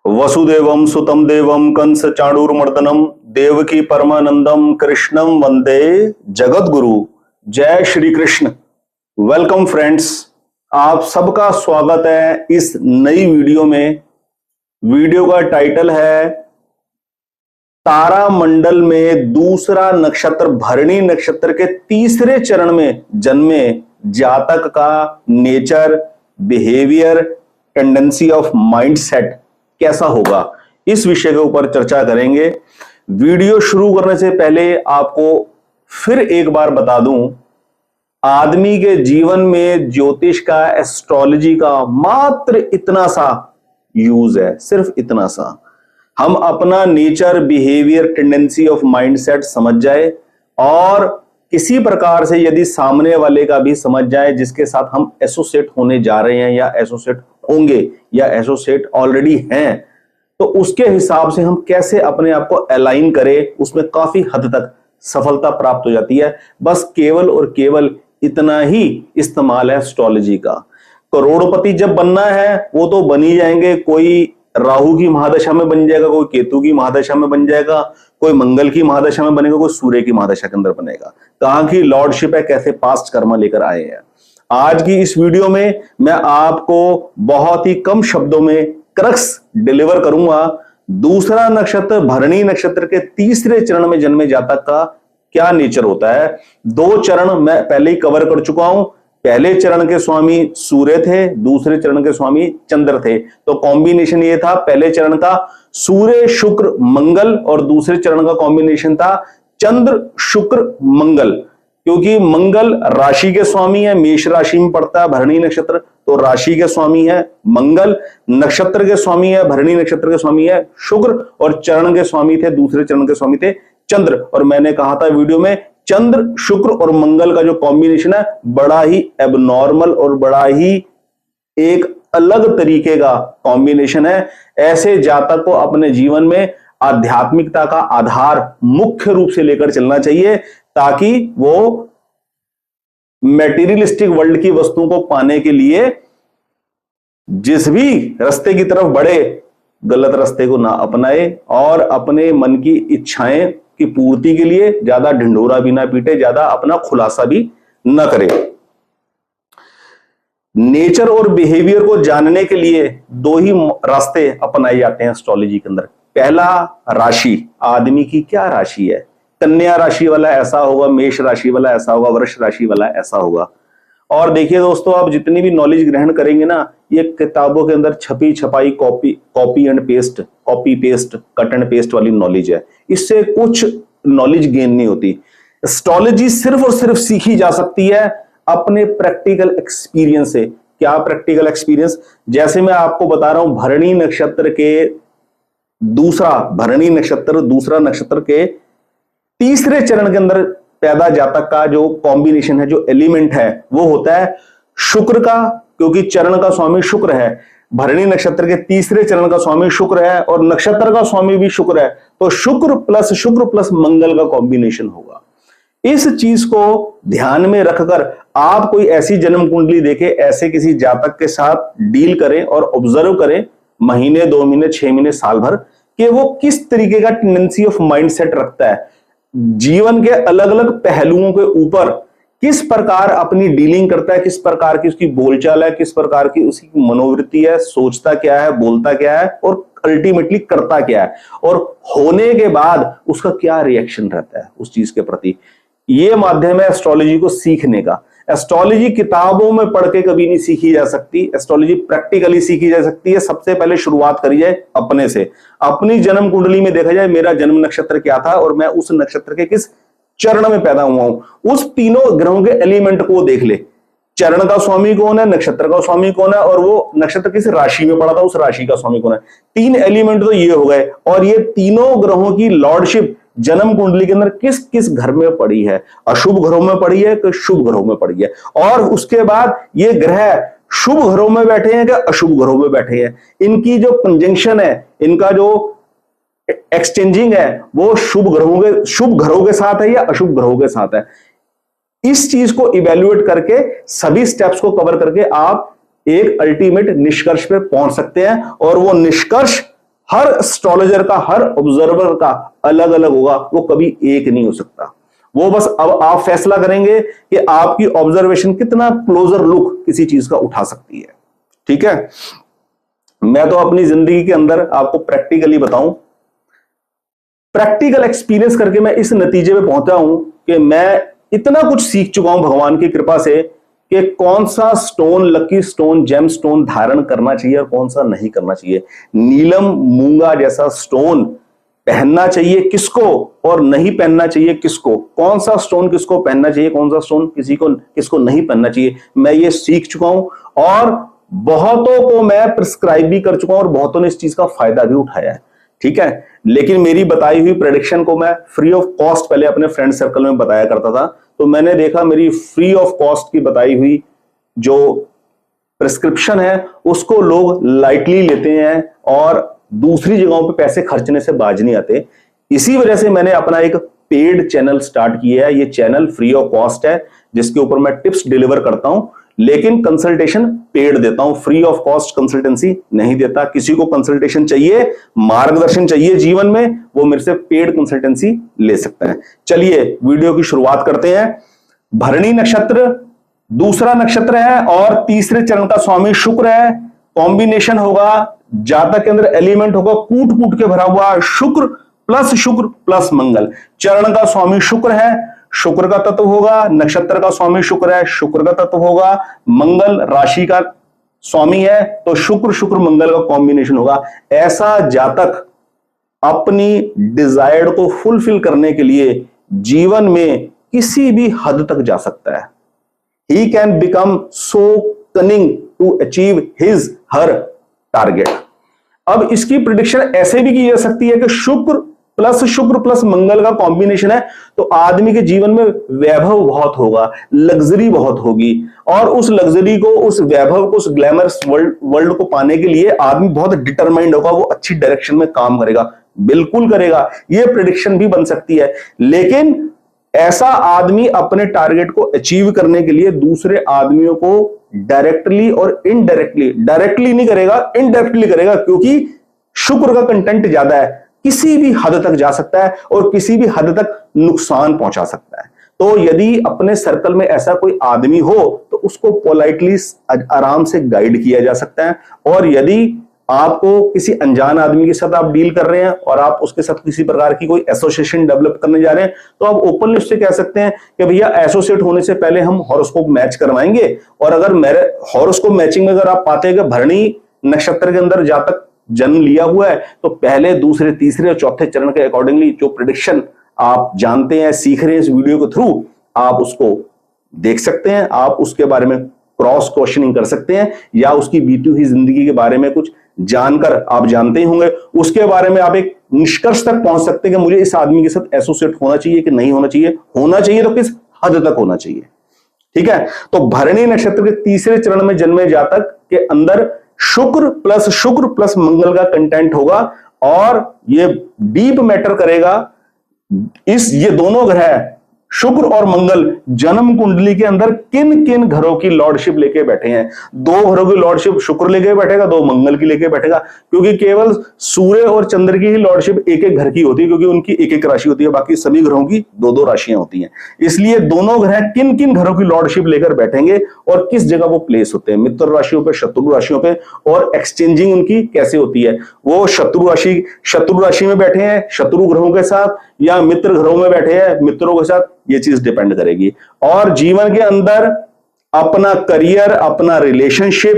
वसुदेवम सुतम देवम कंस चाणूरमर्दनम देवकी परमानंदम कृष्णम वंदे जगत गुरु। जय Shri Krishna. Welcome friends, आप सबका स्वागत है इस नई वीडियो में। वीडियो का टाइटल है तारा मंडल में दूसरा नक्षत्र भरणी नक्षत्र के तीसरे चरण में जन्मे जातक का nature, behaviour, tendency of mindset कैसा होगा, इस विषय के ऊपर चर्चा करेंगे। वीडियो शुरू करने से पहले आपको फिर एक बार बता दूं, आदमी के जीवन में ज्योतिष का, एस्ट्रोलॉजी का मात्र इतना सा यूज है, सिर्फ इतना सा। हम अपना nature, behaviour, tendency of mindset समझ जाए और किसी प्रकार से यदि सामने वाले का भी समझ जाए जिसके साथ हम एसोसिएट होने जा रहे हैं या एसोसिएट होंगे या एसोसिएट ऑलरेडी हैं, तो उसके हिसाब से हम कैसे अपने आप को अलाइन करें, उसमें काफी हद तक सफलता प्राप्त हो जाती है। बस केवल और केवल इतना ही इस्तेमाल है एस्ट्रोलॉजी का। करोड़पति जब बनना है वो तो बन ही जाएंगे। कोई राहु की महादशा में बन जाएगा, कोई केतु की महादशा में बन जाएगा, कोई मंगल की महादशा में बनेगा, कोई सूर्य की महादशा के अंदर बनेगा। कहां की लॉर्डशिप है, कैसे पास्ट कर्म लेकर आए हैं। आज की इस वीडियो में मैं आपको बहुत ही कम शब्दों में क्रक्स डिलीवर करूंगा। दूसरा नक्षत्र भरणी नक्षत्र के तीसरे चरण में जन्मे जातक का क्या नेचर होता है। दो चरण मैं पहले ही कवर कर चुका हूं। पहले चरण के स्वामी सूर्य थे, दूसरे चरण के स्वामी चंद्र थे। तो कॉम्बिनेशन ये था, पहले चरण का सूर्य शुक्र मंगल और दूसरे चरण का कॉम्बिनेशन था चंद्र शुक्र मंगल। क्योंकि मंगल राशि के स्वामी है, मेष राशि में पड़ता है भरणी नक्षत्र, तो राशि के स्वामी है मंगल, नक्षत्र के स्वामी है, भरणी नक्षत्र के स्वामी है शुक्र और चरण के स्वामी थे, दूसरे चरण के स्वामी थे चंद्र। और मैंने कहा था वीडियो में, चंद्र शुक्र और मंगल का जो कॉम्बिनेशन है बड़ा ही एबनॉर्मल और बड़ा ही एक अलग तरीके का कॉम्बिनेशन है। ऐसे जातक को अपने जीवन में आध्यात्मिकता का आधार मुख्य रूप से लेकर चलना चाहिए, ताकि वो मैटेरियलिस्टिक वर्ल्ड की वस्तुओं को पाने के लिए जिस भी रास्ते की तरफ बढ़े, गलत रास्ते को ना अपनाए और अपने मन की इच्छाएं की पूर्ति के लिए ज्यादा ढिंढोरा भी ना पीटे, ज्यादा अपना खुलासा भी ना करे। नेचर और बिहेवियर को जानने के लिए दो ही रास्ते अपनाए जाते हैं एस्ट्रोलॉजी के अंदर। पहला, राशि, आदमी की क्या राशि है। कन्या राशि वाला ऐसा होगा, मेष राशि वाला ऐसा होगा, वृष राशि वाला ऐसा होगा। और देखिए दोस्तों, आप जितनी भी नॉलेज ग्रहण करेंगे ना, ये किताबों के अंदर छपी छपाई copy and paste, copy paste, cut and paste वाली नॉलेज है। इससे कुछ नॉलेज गेन नहीं होती। एस्ट्रोलॉजी सिर्फ और सिर्फ सीखी जा सकती है अपने प्रैक्टिकल एक्सपीरियंस से। क्या प्रैक्टिकल एक्सपीरियंस? जैसे मैं आपको बता रहा हूं, भरणी नक्षत्र दूसरा नक्षत्र के तीसरे चरण के अंदर पैदा जातक का जो कॉम्बिनेशन है, जो एलिमेंट है, वो होता है शुक्र का, क्योंकि चरण का स्वामी शुक्र है। भरणी नक्षत्र के तीसरे चरण का स्वामी शुक्र है और नक्षत्र का स्वामी भी शुक्र है, तो शुक्र प्लस मंगल का कॉम्बिनेशन होगा। इस चीज को ध्यान में रखकर आप कोई ऐसी जन्म कुंडली देखें, ऐसे किसी जातक के साथ डील करें और ऑब्जर्व करें महीने, 2 महीने, 6 महीने, साल भर, कि वो किस तरीके का टेंडेंसी ऑफ माइंडसेट रखता है। जीवन के अलग अलग पहलुओं के ऊपर किस प्रकार अपनी डीलिंग करता है, किस प्रकार की उसकी बोलचाल है, किस प्रकार की उसकी मनोवृत्ति है, सोचता क्या है, बोलता क्या है और अल्टीमेटली करता क्या है, और होने के बाद उसका क्या रिएक्शन रहता है उस चीज के प्रति। ये माध्यम है एस्ट्रोलॉजी को सीखने का। एस्ट्रोलॉजी किताबों में पढ़ के कभी नहीं सीखी जा सकती, एस्ट्रोलॉजी प्रैक्टिकली सीखी जा सकती है। सबसे पहले शुरुआत करी जाए अपने से। अपनी जन्म कुंडली में देखा जाए मेरा जन्म नक्षत्र क्या था और मैं उस नक्षत्र के किस चरण में पैदा हुआ हूं। उस तीनों ग्रहों के एलिमेंट को देख ले, चरण का स्वामी कौन है, नक्षत्र का स्वामी कौन है और वो नक्षत्र किस राशि में पड़ा था, उस राशि का स्वामी कौन है। 3 एलिमेंट तो ये हो गए। और ये तीनों ग्रहों की लॉर्डशिप जन्म कुंडली के अंदर किस किस घर में पड़ी है, अशुभ घरों में पड़ी है कि शुभ घरों में पड़ी है, और उसके बाद ये ग्रह शुभ घरों में बैठे हैं कि अशुभ घरों में बैठे हैं। इनकी जो कंजंक्शन है, इनका जो एक्सचेंजिंग है, वो शुभ घरों के साथ है या अशुभ ग्रहों के साथ है। इस चीज को इवेल्युएट करके, सभी स्टेप्स को कवर करके आप एक अल्टीमेट निष्कर्ष पे पहुंच सकते हैं। और वो निष्कर्ष हर एस्ट्रोलॉजर का, हर ऑब्जर्वर का अलग अलग होगा, वो कभी एक नहीं हो सकता। वो बस अब आप फैसला करेंगे कि आपकी ऑब्जर्वेशन कितना क्लोजर लुक किसी चीज का उठा सकती है। ठीक है, मैं तो अपनी जिंदगी के अंदर आपको प्रैक्टिकली बताऊं, प्रैक्टिकल एक्सपीरियंस करके मैं इस नतीजे पे पहुंचा हूं कि मैं इतना कुछ सीख चुका हूं भगवान की कृपा से कि कौन सा stone, lucky stone, gemstone धारण करना चाहिए और कौन सा नहीं करना चाहिए। नीलम मूंगा जैसा स्टोन पहनना चाहिए किसको और नहीं पहनना चाहिए किसको, कौन सा स्टोन किसको पहनना चाहिए, कौन सा स्टोन किसको नहीं पहनना चाहिए, मैं ये सीख चुका हूं और बहुतों को मैं प्रिस्क्राइब भी कर चुका हूं और बहुतों ने इस चीज का फायदा भी उठाया है। ठीक है, लेकिन मेरी बताई हुई प्रेडिक्शन को मैं फ्री ऑफ कॉस्ट पहले अपने फ्रेंड सर्कल में बताया करता था, तो मैंने देखा मेरी फ्री ऑफ कॉस्ट की बताई हुई जो प्रिस्क्रिप्शन है उसको लोग लाइटली लेते हैं और दूसरी जगहों पे पैसे खर्चने से बाज नहीं आते। इसी वजह से मैंने अपना एक पेड चैनल स्टार्ट किया है। ये चैनल फ्री ऑफ कॉस्ट है जिसके ऊपर मैं टिप्स डिलीवर करता हूं, लेकिन कंसल्टेशन पेड देता हूं, फ्री ऑफ कॉस्ट कंसल्टेंसी नहीं देता। किसी को कंसल्टेशन चाहिए, मार्गदर्शन चाहिए जीवन में, वो मेरे से पेड कंसल्टेंसी ले सकता है। चलिए वीडियो की शुरुआत करते हैं। भरणी नक्षत्र दूसरा नक्षत्र है और तीसरे चरण का स्वामी शुक्र है। कॉम्बिनेशन होगा, जातक के अंदर एलिमेंट होगा कूट कूट के भरा हुआ शुक्र प्लस मंगल। चरण का स्वामी शुक्र है, शुक्र का तत्व होगा, नक्षत्र का स्वामी शुक्र है, शुक्र का तत्व होगा, मंगल राशि का स्वामी है, तो शुक्र मंगल का कॉम्बिनेशन होगा। ऐसा जातक अपनी डिजायर्ड को फुलफिल करने के लिए जीवन में किसी भी हद तक जा सकता है। He can become so cunning to achieve his her target। अब इसकी प्रिडिक्शन ऐसे भी की जा सकती है कि शुक्र प्लस मंगल का कॉम्बिनेशन है तो आदमी के जीवन में वैभव बहुत होगा, लग्जरी बहुत होगी, और उस लग्जरी को, उस वैभव को, उस ग्लैमरस वर्ल्ड को पाने के लिए आदमी बहुत डिटरमाइंड होगा, वो अच्छी डायरेक्शन में काम करेगा, बिल्कुल करेगा। ये प्रिडिक्शन भी बन सकती है। लेकिन ऐसा आदमी अपने टारगेट को अचीव करने के लिए दूसरे आदमियों को डायरेक्टली और इनडायरेक्टली, डायरेक्टली नहीं करेगा, इनडायरेक्टली करेगा, क्योंकि शुक्र का कंटेंट ज्यादा है, किसी भी हद तक जा सकता है और किसी भी हद तक नुकसान पहुंचा सकता है। तो यदि अपने सर्कल में ऐसा कोई आदमी हो तो उसको पोलाइटली आराम से गाइड किया जा सकता है। और यदि आपको किसी अनजान आदमी के साथ आप डील कर रहे हैं और आप उसके साथ किसी प्रकार की कोई एसोसिएशन डेवलप करने जा रहे हैं, तो आप ओपनली उससे कह सकते हैं कि भैया एसोसिएट होने से पहले हम हॉरोस्कोप मैच करवाएंगे, और अगर मेरे हॉरोस्कोप मैचिंग में अगर आप पाते हैं कि भरणी नक्षत्र के अंदर जातक जन्म लिया हुआ है, तो पहले, दूसरे, तीसरे और चौथे चरण के अकॉर्डिंगली जो प्रेडिक्शन आप जानते हैं, सीख रहे हैं इस वीडियो के थ्रू, आप उसको देख सकते हैं, आप उसके बारे में क्रॉस क्वेश्चनिंग कर सकते हैं, या उसकी बीती हुई जिंदगी के बारे में कुछ जानकर, आप जानते ही होंगे, उसके बारे में आप एक निष्कर्ष तक पहुंच सकते हैं कि मुझे इस आदमी के साथ एसोसिएट होना चाहिए कि नहीं होना चाहिए, होना चाहिए तो किस हद तक होना चाहिए। ठीक है, तो भरणी नक्षत्र के तीसरे चरण में जन्मे जातक के अंदर शुक्र प्लस मंगल का कंटेंट होगा, और ये डीप मैटर करेगा। ये दोनों ग्रह शुक्र और मंगल जन्म कुंडली के अंदर किन किन घरों की लॉर्डशिप लेके बैठे हैं। दो घरों की लॉर्डशिप शुक्र लेके बैठेगा, दो मंगल की लेके बैठेगा, क्योंकि केवल सूर्य और चंद्र की ही लॉर्डशिप एक एक घर की होती है, क्योंकि उनकी एक एक राशि होती है, बाकी सभी ग्रहों की दो दो राशियां होती हैं। इसलिए दोनों ग्रह किन किन घरों की लॉर्डशिप लेकर बैठेंगे और किस जगह वो प्लेस होते हैं, मित्र राशियों पे, शत्रु राशियों पे, और एक्सचेंजिंग उनकी कैसे होती है। वो शत्रु राशि में बैठे हैं शत्रु ग्रहों के साथ, या मित्र ग्रहों में बैठे हैं मित्रों के साथ, ये चीज डिपेंड करेगी। और जीवन के अंदर अपना करियर, अपना रिलेशनशिप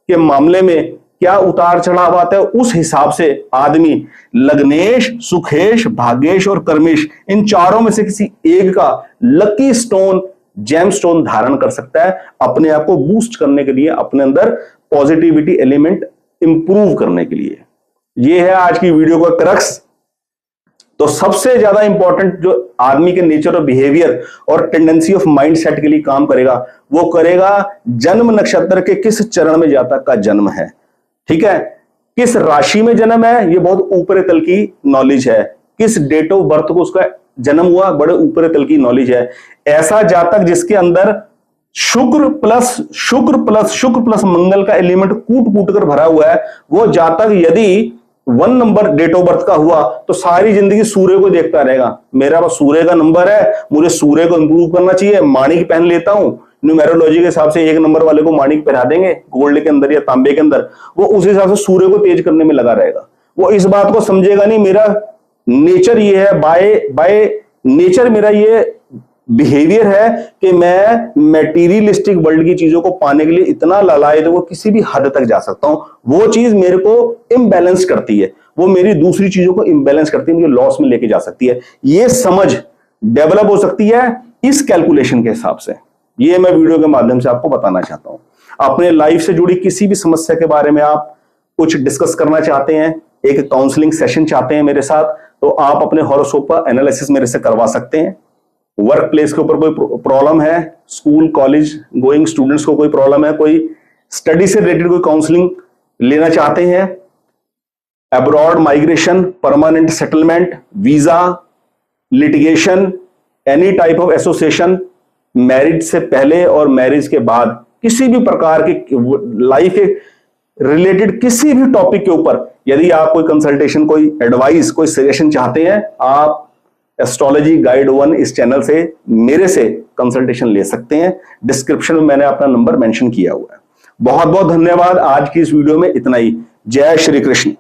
के मामले में क्या उतार चढ़ाव आता है, उस हिसाब से आदमी लग्नेश, सुखेश, भाग्येश और कर्मेश, इन चारों में से किसी एक का लकी स्टोन, जेम स्टोन धारण कर सकता है, अपने आप को बूस्ट करने के लिए, अपने अंदर पॉजिटिविटी एलिमेंट इंप्रूव करने के लिए। यह है आज की वीडियो का क्रक्स। तो सबसे ज्यादा इंपॉर्टेंट जो आदमी के नेचर और बिहेवियर और टेंडेंसी ऑफ माइंड सेट के लिए काम करेगा, वो करेगा जन्म नक्षत्र के किस चरण में जातक का जन्म है। ठीक है, किस राशि में जन्म है, ये बहुत ऊपरी तल की नॉलेज है। किस डेट ऑफ बर्थ को उसका जन्म हुआ, बड़े ऊपरी तल की नॉलेज है। ऐसा जातक जिसके अंदर शुक्र प्लस मंगल का एलिमेंट कूट कूट कर भरा हुआ है, वो जातक यदि 1 नंबर डेट ऑफ बर्थ का हुआ तो सारी जिंदगी सूर्य को देखता रहेगा, मेरा बस सूर्य का नंबर है, मुझे सूर्य को इंप्रूव करना चाहिए, माणिक पहन लेता हूं। न्यूमेरोलॉजी के हिसाब से 1 नंबर वाले को माणिक पहना देंगे गोल्ड के अंदर या तांबे के अंदर, वो उस हिसाब से सूर्य को तेज करने में लगा रहेगा। वो इस बात को समझेगा नहीं मेरा नेचर ये है, बाय नेचर मेरा ये बिहेवियर है कि मैं मेटीरियलिस्टिक वर्ल्ड की चीजों को पाने के लिए इतना लालायित तो वो किसी भी हद तक जा सकता हूं। वो चीज मेरे को इम्बैलेंस करती है, वो मेरी दूसरी चीजों को इम्बैलेंस करती है, मुझे लॉस में लेके जा सकती है। ये समझ डेवलप हो सकती है इस कैलकुलेशन के हिसाब से। ये मैं वीडियो के माध्यम से आपको बताना चाहता हूं। अपने लाइफ से जुड़ी किसी भी समस्या के बारे में आप कुछ डिस्कस करना चाहते हैं, एक काउंसलिंग सेशन चाहते हैं मेरे साथ, तो आप अपने हॉरोस्कोप का एनालिसिस मेरे से करवा सकते हैं। वर्क प्लेस के ऊपर कोई प्रॉब्लम है, स्कूल कॉलेज गोइंग स्टूडेंट्स को कोई प्रॉब्लम है, कोई स्टडी से रिलेटेड कोई काउंसलिंग लेना चाहते हैं, abroad migration, permanent settlement, visa, litigation, any type of association, marriage से पहले और मैरिज के बाद किसी भी प्रकार के लाइफ के रिलेटेड किसी भी टॉपिक के ऊपर यदि आप कोई कंसल्टेशन, कोई एडवाइस, कोई सजेशन चाहते हैं, आप एस्ट्रोलॉजी गाइड 1 इस चैनल से मेरे से कंसल्टेशन ले सकते हैं। डिस्क्रिप्शन में मैंने अपना नंबर मेंशन किया हुआ है। बहुत बहुत धन्यवाद। आज की इस वीडियो में इतना ही। जय श्री कृष्ण।